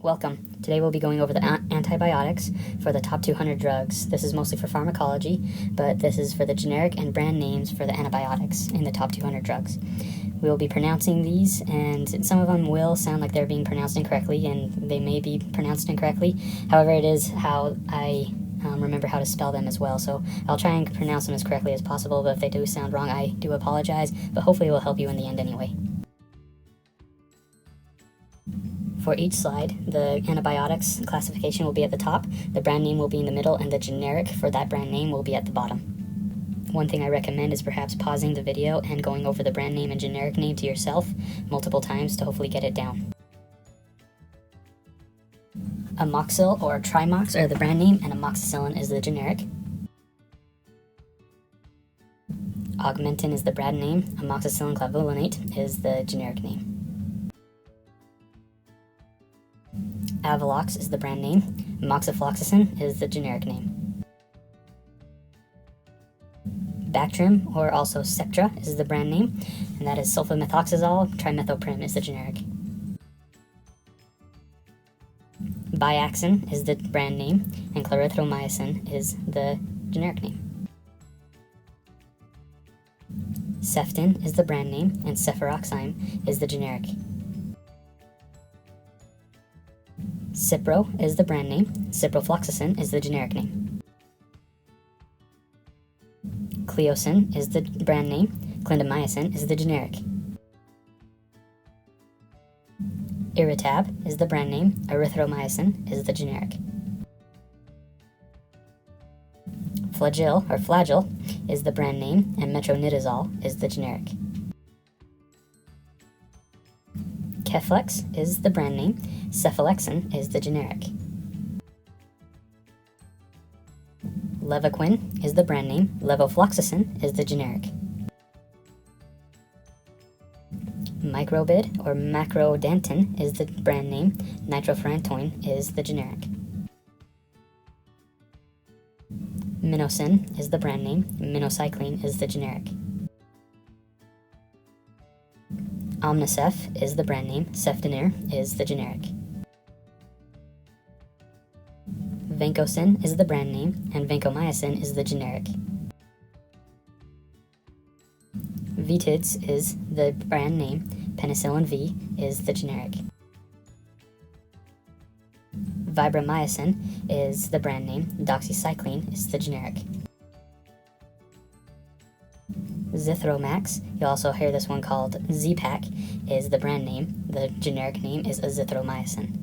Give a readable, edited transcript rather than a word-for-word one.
Welcome. Today we'll be going over the antibiotics for the top 200 drugs. This is mostly for pharmacology, but this is for the generic and brand names for the antibiotics in the top 200 drugs. We will be pronouncing these, and some of them will sound like they're being pronounced incorrectly, and they may be pronounced incorrectly. However, it is how I remember how to spell them as well, so I'll try and pronounce them as correctly as possible, but if they do sound wrong, I do apologize, but hopefully it will help you in the end anyway. For each slide, the antibiotics classification will be at the top, the brand name will be in the middle, and the generic for that brand name will be at the bottom. One thing I recommend is perhaps pausing the video and going over the brand name and generic name to yourself multiple times to hopefully get it down. Amoxil or Trimox are the brand name, and amoxicillin is the generic. Augmentin is the brand name, amoxicillin clavulanate is the generic name. Avelox is the brand name, moxifloxacin is the generic name. Bactrim, or also Septra, is the brand name, and that is sulfamethoxazole, trimethoprim is the generic. Biaxin is the brand name, and clarithromycin is the generic name. Ceftin is the brand name, and cefuroxime is the generic. Cipro is the brand name, ciprofloxacin is the generic name. Cleocin is the brand name, clindamycin is the generic. Irritab is the brand name, erythromycin is the generic. Flagyl is the brand name, and metronidazole is the generic. Keflex is the brand name, cephalexin is the generic. Levaquin is the brand name, levofloxacin is the generic. Microbid or macrodantin is the brand name, nitrofurantoin is the generic. Minocin is the brand name, minocycline is the generic. Omnicef is the brand name, Cefdinir is the generic. Vancomycin is the brand name, and vancomycin is the generic. Vetids is the brand name, penicillin V is the generic. Vibramycin is the brand name, doxycycline is the generic. Zithromax, you'll also hear this one called Z-Pak, is the brand name. The generic name is azithromycin.